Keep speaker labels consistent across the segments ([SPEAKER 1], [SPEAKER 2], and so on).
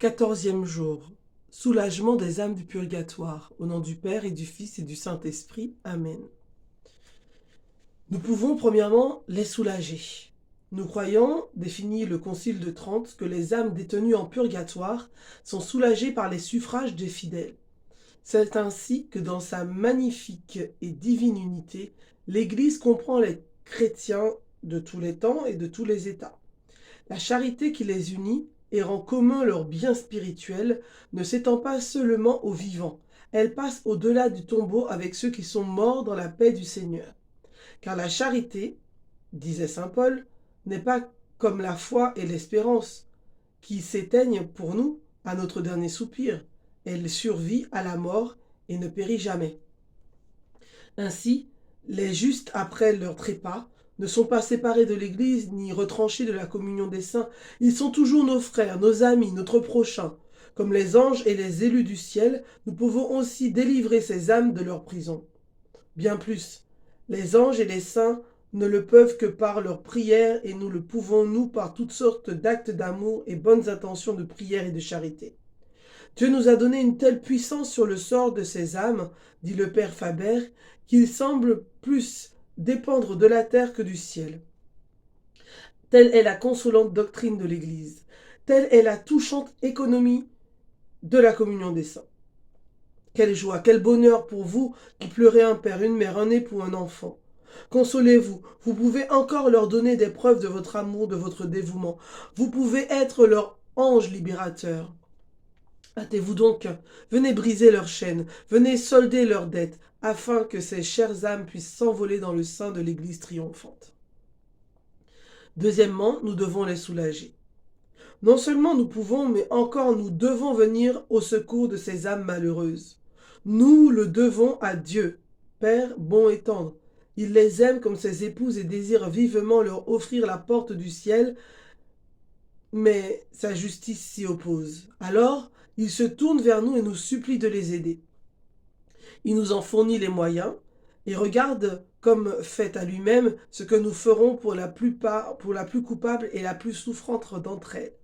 [SPEAKER 1] 14e jour. Soulagement des âmes du purgatoire. Au nom du Père et du Fils et du Saint-Esprit. Amen. Nous pouvons premièrement les soulager. Nous croyons, définit le Concile de Trente, que les âmes détenues en purgatoire sont soulagées par les suffrages des fidèles. C'est ainsi que dans sa magnifique et divine unité, l'Église comprend les chrétiens de tous les temps et de tous les états. La charité qui les unit et rend commun leur bien spirituel ne s'étend pas seulement aux vivants, elle passe au-delà du tombeau avec ceux qui sont morts dans la paix du Seigneur. Car la charité, disait saint Paul, n'est pas comme la foi et l'espérance, qui s'éteignent pour nous à notre dernier soupir. Elle survit à la mort et ne périt jamais. Ainsi, les justes après leur trépas ne sont pas séparés de l'Église ni retranchés de la communion des saints. Ils sont toujours nos frères, nos amis, notre prochain. Comme les anges et les élus du ciel, nous pouvons aussi délivrer ces âmes de leur prison. Bien plus, les anges et les saints ne le peuvent que par leurs prières et nous le pouvons, nous, par toutes sortes d'actes d'amour et bonnes intentions de prière et de charité. Dieu nous a donné une telle puissance sur le sort de ces âmes, dit le père Faber, qu'il semble plus dépendre de la terre que du ciel. Telle est la consolante doctrine de l'Église. Telle est la touchante économie de la communion des saints. Quelle joie, quel bonheur pour vous qui pleurez un père, une mère, un époux, un enfant. Consolez-vous, vous pouvez encore leur donner des preuves de votre amour, de votre dévouement. Vous pouvez être leur ange libérateur. Hâtez-vous donc, venez briser leurs chaînes, venez solder leurs dettes, afin que ces chères âmes puissent s'envoler dans le sein de l'Église triomphante. Deuxièmement, nous devons les soulager. Non seulement nous pouvons, mais encore nous devons venir au secours de ces âmes malheureuses. Nous le devons à Dieu, Père bon et tendre. Il les aime comme ses épouses et désire vivement leur offrir la porte du ciel, mais sa justice s'y oppose. Alors, il se tourne vers nous et nous supplie de les aider. Il nous en fournit les moyens et regarde comme fait à lui-même ce que nous ferons pour la plus coupable et la plus souffrante d'entre elles.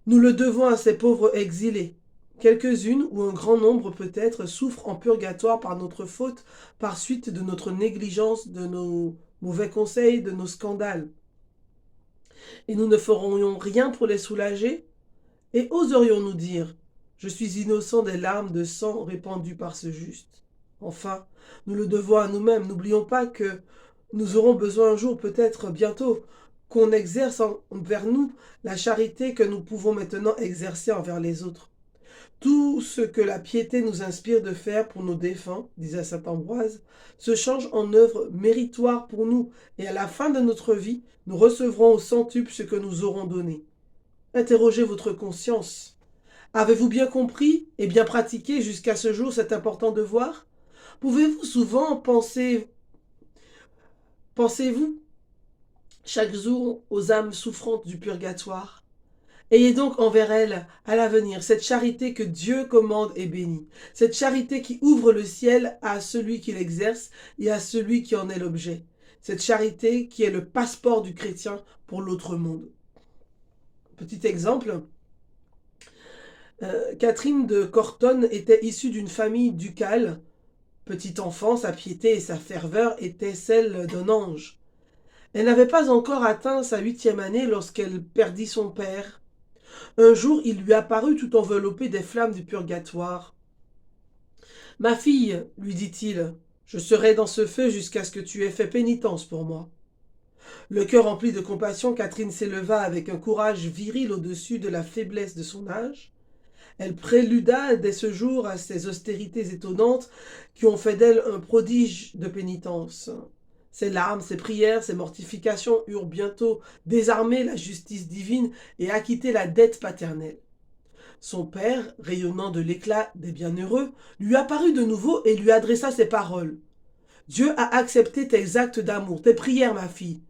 [SPEAKER 1] Nous le devons à ces pauvres exilés. Quelques-unes, ou un grand nombre peut-être, souffrent en purgatoire par notre faute, par suite de notre négligence, de nos mauvais conseils, de nos scandales. Et nous ne ferons rien pour les soulager? Et oserions-nous dire « Je suis innocent des larmes de sang répandues par ce juste ». Enfin, nous le devons à nous-mêmes. N'oublions pas que nous aurons besoin un jour, peut-être bientôt, qu'on exerce envers nous la charité que nous pouvons maintenant exercer envers les autres. Tout ce que la piété nous inspire de faire pour nos défunts, disait saint Ambroise, se change en œuvre méritoire pour nous, et à la fin de notre vie, nous recevrons au centuple ce que nous aurons donné. Interrogez votre conscience. Avez-vous bien compris et bien pratiqué jusqu'à ce jour cet important devoir? Pouvez-vous souvent pensez-vous chaque jour aux âmes souffrantes du purgatoire? Ayez donc envers elles, à l'avenir, cette charité que Dieu commande et bénit, cette charité qui ouvre le ciel à celui qui l'exerce et à celui qui en est l'objet, cette charité qui est le passeport du chrétien pour l'autre monde. Petit exemple, Catherine de Cortone était issue d'une famille ducale. Petite enfant, sa piété et sa ferveur étaient celles d'un ange. Elle n'avait pas encore atteint sa 8e année lorsqu'elle perdit son père. Un jour, il lui apparut tout enveloppé des flammes du purgatoire. « Ma fille, lui dit-il, je serai dans ce feu jusqu'à ce que tu aies fait pénitence pour moi. » Le cœur rempli de compassion, Catherine s'éleva avec un courage viril au-dessus de la faiblesse de son âge. Elle préluda dès ce jour à ces austérités étonnantes qui ont fait d'elle un prodige de pénitence. Ses larmes, ses prières, ses mortifications eurent bientôt désarmé la justice divine et acquitté la dette paternelle. Son père, rayonnant de l'éclat des bienheureux, lui apparut de nouveau et lui adressa ces paroles. « Dieu a accepté tes actes d'amour, tes prières, ma fille.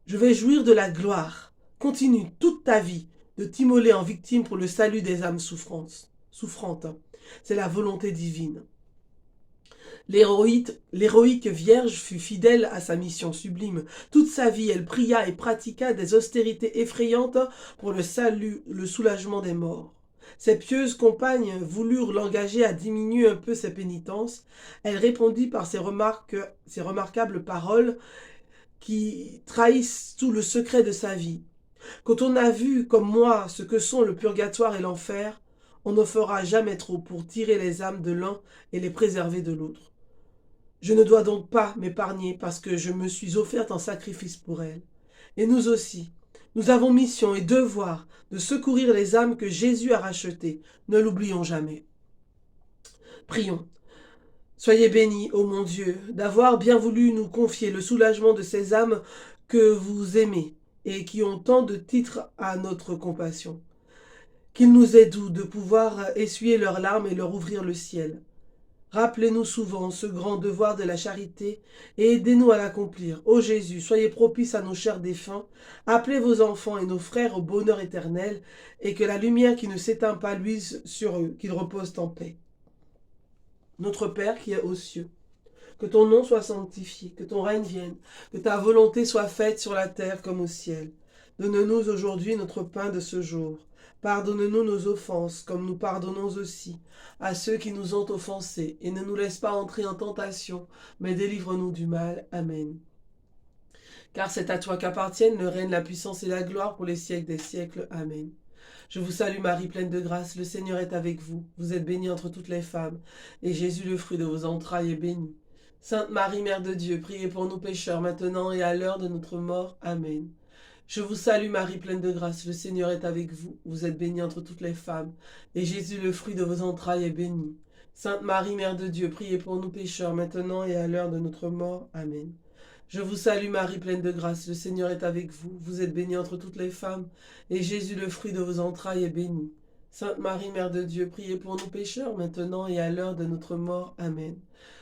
[SPEAKER 1] Je vais jouir de la gloire. Continue toute ta vie de t'immoler en victime pour le salut des âmes souffrantes. C'est la volonté divine. » L'héroïque Vierge fut fidèle à sa mission sublime. Toute sa vie, elle pria et pratiqua des austérités effrayantes pour le salut, le soulagement des morts. Ses pieuses compagnes voulurent l'engager à diminuer un peu ses pénitences. Elle répondit par ces remarquables paroles qui trahissent tout le secret de sa vie. Quand on a vu, comme moi, ce que sont le purgatoire et l'enfer, on ne fera jamais trop pour tirer les âmes de l'un et les préserver de l'autre. Je ne dois donc pas m'épargner parce que je me suis offerte en sacrifice pour elle. Et nous aussi, nous avons mission et devoir de secourir les âmes que Jésus a rachetées. Ne l'oublions jamais. Prions. Soyez bénis, ô mon Dieu, d'avoir bien voulu nous confier le soulagement de ces âmes que vous aimez et qui ont tant de titres à notre compassion. Qu'il nous est doux de pouvoir essuyer leurs larmes et leur ouvrir le ciel. Rappelez-nous souvent ce grand devoir de la charité et aidez-nous à l'accomplir. Ô Jésus, soyez propice à nos chers défunts, appelez vos enfants et nos frères au bonheur éternel, et que la lumière qui ne s'éteint pas luise sur eux, qu'ils reposent en paix. Notre Père qui est aux cieux, que ton nom soit sanctifié, que ton règne vienne, que ta volonté soit faite sur la terre comme au ciel. Donne-nous aujourd'hui notre pain de ce jour. Pardonne-nous nos offenses, comme nous pardonnons aussi à ceux qui nous ont offensés, et ne nous laisse pas entrer en tentation, mais délivre-nous du mal. Amen. Car c'est à toi qu'appartiennent le règne, la puissance et la gloire pour les siècles des siècles. Amen. Je vous salue Marie, pleine de grâce, le Seigneur est avec vous. Vous êtes bénie entre toutes les femmes, et Jésus, le fruit de vos entrailles, est béni. Sainte Marie, Mère de Dieu, priez pour nous pécheurs, maintenant et à l'heure de notre mort. Amen. Je vous salue Marie, pleine de grâce, le Seigneur est avec vous. Vous êtes bénie entre toutes les femmes, et Jésus, le fruit de vos entrailles, est béni. Sainte Marie, Mère de Dieu, priez pour nous pécheurs, maintenant et à l'heure de notre mort. Amen. Je vous salue Marie, pleine de grâce, le Seigneur est avec vous. Vous êtes bénie entre toutes les femmes, et Jésus, le fruit de vos entrailles, est béni. Sainte Marie, Mère de Dieu, priez pour nous pécheurs, maintenant et à l'heure de notre mort. Amen.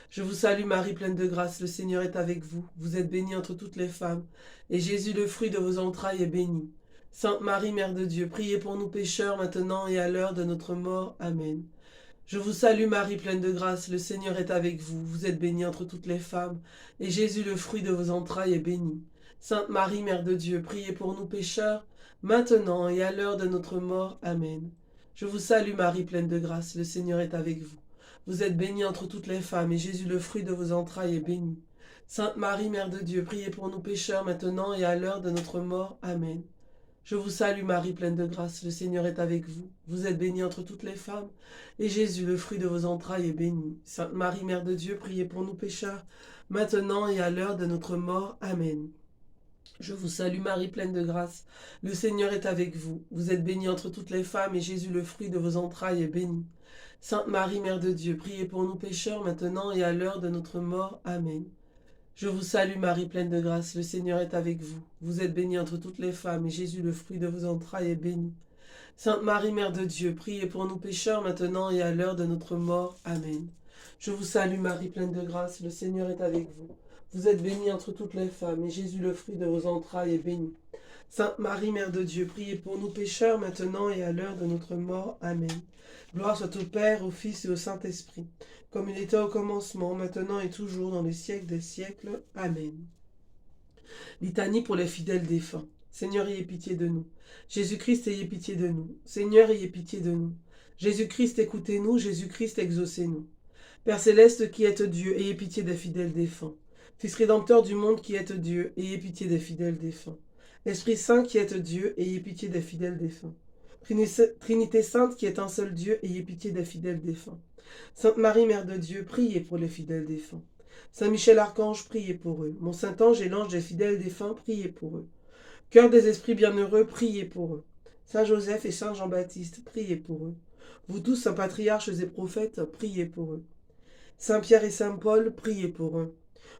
[SPEAKER 1] Je vous salue Marie, pleine de grâce, le Seigneur est avec vous. Vous êtes bénie entre toutes les femmes, et Jésus, le fruit de vos entrailles, est béni. Sainte Marie, Mère de Dieu, priez pour nous pécheurs, maintenant et à l'heure de notre mort. Amen. Je vous salue Marie, pleine de grâce, le Seigneur est avec vous. Vous êtes bénie entre toutes les femmes, et Jésus, le fruit de vos entrailles, est béni. Sainte Marie, Mère de Dieu, priez pour nous pécheurs, maintenant et à l'heure de notre mort. Amen. Je vous salue Marie, pleine de grâce, le Seigneur est avec vous. Vous êtes bénie entre toutes les femmes, et Jésus, le fruit de vos entrailles, est béni. Sainte Marie, Mère de Dieu, priez pour nous pécheurs, maintenant et à l'heure de notre mort. Amen. Je vous salue Marie, pleine de grâce, le Seigneur est avec vous. Vous êtes bénie entre toutes les femmes, et Jésus, le fruit de vos entrailles, est béni. Sainte Marie, Mère de Dieu, priez pour nous pécheurs, maintenant et à l'heure de notre mort. Amen. Je vous salue Marie, pleine de grâce, le Seigneur est avec vous. Vous êtes bénie entre toutes les femmes, et Jésus, le fruit de vos entrailles, est béni. Sainte Marie, Mère de Dieu, priez pour nous pécheurs, maintenant et à l'heure de notre mort. Amen. Je vous salue Marie, pleine de grâce, le Seigneur est avec vous. Vous êtes bénie entre toutes les femmes, et Jésus, le fruit de vos entrailles, est béni. Sainte Marie, Mère de Dieu, priez pour nous pécheurs, maintenant et à l'heure de notre mort. Amen. Je vous salue Marie, pleine de grâce, le Seigneur est avec vous. Vous êtes bénie entre toutes les femmes, et Jésus, le fruit de vos entrailles, est béni. Sainte Marie, Mère de Dieu, priez pour nous pécheurs, maintenant et à l'heure de notre mort. Amen. Gloire soit au Père, au Fils et au Saint-Esprit, comme il était au commencement, maintenant et toujours, dans les siècles des siècles. Amen. Litanie pour les fidèles défunts. Seigneur, ayez pitié de nous. Jésus-Christ, ayez pitié de nous. Seigneur, ayez pitié de nous. Jésus-Christ, écoutez-nous. Jésus-Christ, exaucez-nous. Père céleste qui êtes Dieu, ayez pitié des fidèles défunts. Fils rédempteur du monde qui êtes Dieu, ayez pitié des fidèles défunts. Esprit Saint qui êtes Dieu, ayez pitié des fidèles défunts. Trinité Sainte qui est un seul Dieu, ayez pitié des fidèles défunts. Sainte Marie, Mère de Dieu, priez pour les fidèles défunts. Saint Michel Archange, priez pour eux. Mon Saint-Ange et l'ange des fidèles défunts, priez pour eux. Cœur des esprits bienheureux, priez pour eux. Saint Joseph et Saint Jean-Baptiste, priez pour eux. Vous tous, saints patriarches et prophètes, priez pour eux. Saint Pierre et Saint Paul, priez pour eux.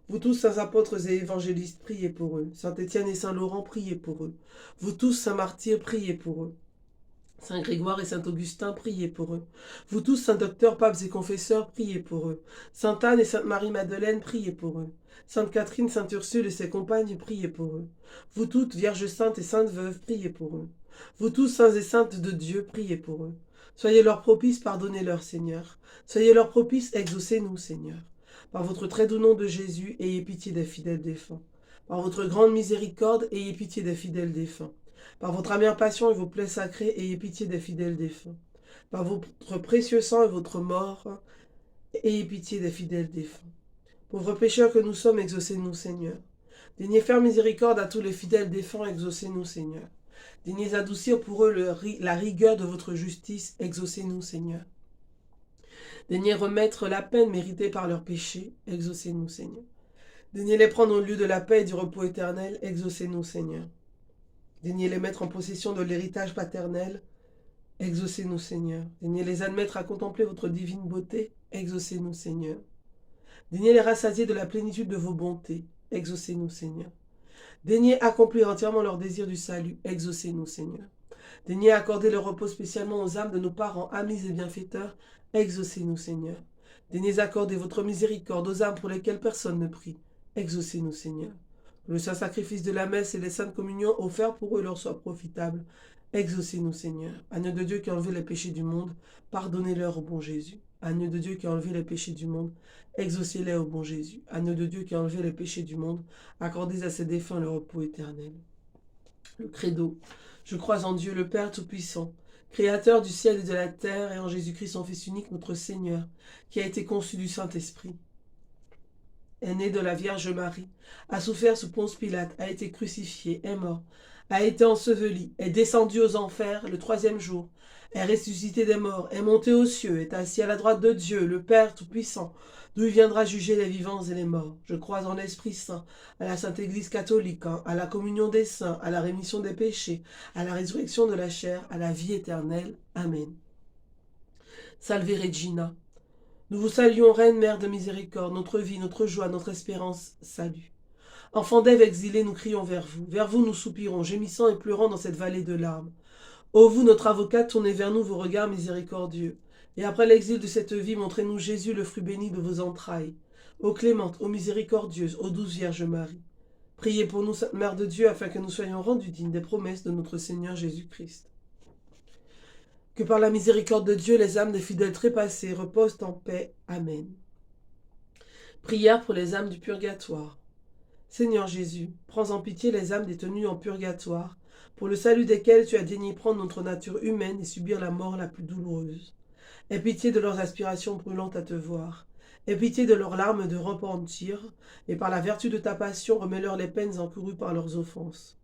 [SPEAKER 1] Vous tous, saints apôtres et évangélistes, priez pour eux. Saint Étienne et Saint Laurent, priez pour eux. Vous tous, saints martyrs, priez pour eux. Saint Grégoire et Saint Augustin, priez pour eux. Vous tous, saints docteurs, papes et confesseurs, priez pour eux. Sainte Anne et Sainte Marie-Madeleine, priez pour eux. Sainte Catherine, Sainte Ursule et ses compagnes, priez pour eux. Vous toutes, Vierges saintes et saintes veuves, priez pour eux. Vous tous, saints et saintes de Dieu, priez pour eux. Soyez leurs propices, pardonnez-leur, Seigneur. Soyez leurs propices, exaucez-nous, Seigneur. Par votre très doux nom de Jésus, ayez pitié des fidèles défunts. Par votre grande miséricorde, ayez pitié des fidèles défunts. Par votre amère passion et vos plaies sacrées, ayez pitié des fidèles défunts. Par votre précieux sang et votre mort, ayez pitié des fidèles défunts. Pauvres pécheurs que nous sommes, exaucez-nous, Seigneur. Daignez faire miséricorde à tous les fidèles défunts, exaucez-nous, Seigneur. Daignez adoucir pour eux la rigueur de votre justice, exaucez-nous, Seigneur. Daignez remettre la peine méritée par leurs péchés, exaucez-nous, Seigneur. Daignez les prendre au lieu de la paix et du repos éternel, exaucez-nous, Seigneur. Daignez les mettre en possession de l'héritage paternel, exaucez-nous, Seigneur. Daignez les admettre à contempler votre divine beauté, exaucez-nous, Seigneur. Daignez les rassasier de la plénitude de vos bontés, exaucez-nous, Seigneur. Daignez accomplir entièrement leur désir du salut, exaucez-nous, Seigneur. Daignez accorder le repos spécialement aux âmes de nos parents, amis et bienfaiteurs, exaucez-nous, Seigneur. Daignez accorder votre miséricorde aux âmes pour lesquelles personne ne prie, exaucez-nous, Seigneur. Le saint sacrifice de la messe et les saintes communions offerts pour eux leur soient profitables, exaucez-nous, Seigneur. Agneau de Dieu qui a enlevé les péchés du monde, pardonnez-leur au bon Jésus. Agneau de Dieu qui a enlevé les péchés du monde, exaucez-les au bon Jésus. Agneau de Dieu qui a enlevé les péchés du monde, accordez à ses défunts le repos éternel. Le credo. Je crois en Dieu le Père Tout-Puissant, Créateur du ciel et de la terre, et en Jésus-Christ son Fils unique, notre Seigneur, qui a été conçu du Saint-Esprit, est né de la Vierge Marie, a souffert sous Ponce Pilate, a été crucifié, est mort, a été enseveli, est descendu aux enfers le troisième jour, est ressuscité des morts, est monté aux cieux, est assis à la droite de Dieu, le Père Tout-Puissant, d'où il viendra juger les vivants et les morts. Je crois en l'Esprit Saint, à la Sainte Église catholique, à la communion des saints, à la rémission des péchés, à la résurrection de la chair, à la vie éternelle. Amen. Salve Regina. Nous vous saluons, Reine, Mère de miséricorde, notre vie, notre joie, notre espérance, salut. Enfants d'Ève exilés, nous crions vers vous nous soupirons, gémissant et pleurant dans cette vallée de larmes. Ô vous, notre avocate, tournez vers nous vos regards miséricordieux. Et après l'exil de cette vie, montrez-nous Jésus, le fruit béni de vos entrailles. Ô clémente, ô miséricordieuse, ô douce Vierge Marie. Priez pour nous, Sainte Mère de Dieu, afin que nous soyons rendus dignes des promesses de notre Seigneur Jésus-Christ. Que par la miséricorde de Dieu, les âmes des fidèles trépassés reposent en paix. Amen. Prière pour les âmes du purgatoire. Seigneur Jésus, prends en pitié les âmes détenues en purgatoire, pour le salut desquelles tu as daigné prendre notre nature humaine et subir la mort la plus douloureuse. Aie pitié de leurs aspirations brûlantes à te voir. Aie pitié de leurs larmes de repentir, et par la vertu de ta passion, remets-leur les peines encourues par leurs offenses.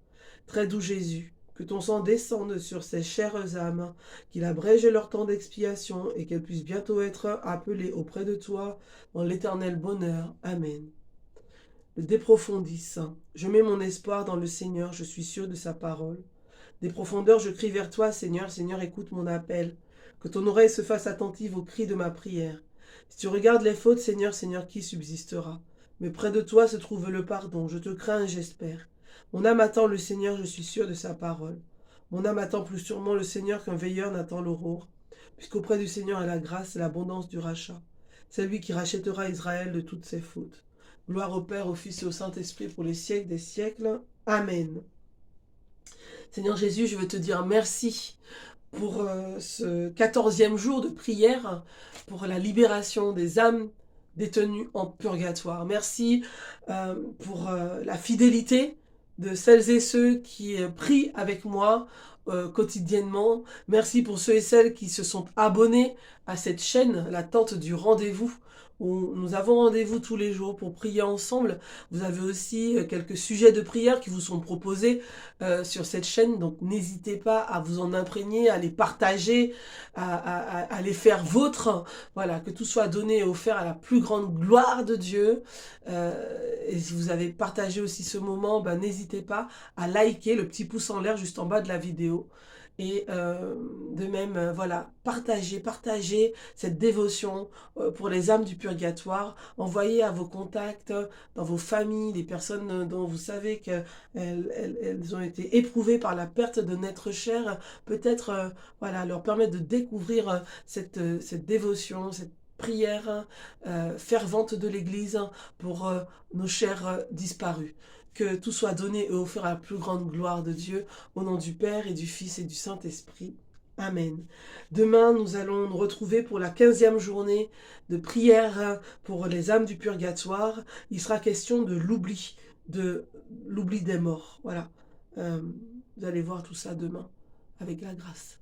[SPEAKER 1] Très doux Jésus, que ton sang descende sur ces chères âmes, qu'il abrège leur temps d'expiation, et qu'elles puissent bientôt être appelées auprès de toi dans l'éternel bonheur. Amen. Le déprofondis. Je mets mon espoir dans le Seigneur, je suis sûr de sa parole. Des profondeurs, je crie vers toi, Seigneur, Seigneur, écoute mon appel. Que ton oreille se fasse attentive aux cris de ma prière. Si tu regardes les fautes, Seigneur, Seigneur, qui subsistera? Mais près de toi se trouve le pardon, je te crains et j'espère. Mon âme attend le Seigneur, je suis sûr de sa parole. Mon âme attend plus sûrement le Seigneur qu'un veilleur n'attend l'aurore, puisqu'auprès du Seigneur est la grâce et l'abondance du rachat. C'est lui qui rachètera Israël de toutes ses fautes. Gloire au Père, au Fils et au Saint-Esprit pour les siècles des siècles. Amen. Seigneur Jésus, je veux te dire merci pour ce 14e jour de prière, pour la libération des âmes détenues en purgatoire. Merci pour la fidélité de celles et ceux qui prient avec moi quotidiennement. Merci pour ceux et celles qui se sont abonnés à cette chaîne, la tente du rendez-vous, où nous avons rendez-vous tous les jours pour prier ensemble. Vous avez aussi quelques sujets de prière qui vous sont proposés sur cette chaîne, donc n'hésitez pas à vous en imprégner, à les partager, à les faire vôtres. Voilà, que tout soit donné et offert à la plus grande gloire de Dieu. Et si vous avez partagé aussi ce moment, n'hésitez pas à liker le petit pouce en l'air juste en bas de la vidéo. Et de même, voilà, partagez cette dévotion pour les âmes du purgatoire. Envoyez à vos contacts, dans vos familles, des personnes dont vous savez qu'elles ont été éprouvées par la perte de n'être cher. Peut-être, voilà, leur permettre de découvrir cette dévotion, cette prière fervente de l'Église pour nos chers disparus. Que tout soit donné et offert à la plus grande gloire de Dieu, au nom du Père et du Fils et du Saint-Esprit. Amen. Demain, nous allons nous retrouver pour la 15e journée de prière pour les âmes du purgatoire. Il sera question de l'oubli des morts. Voilà. Vous allez voir tout ça demain, avec la grâce.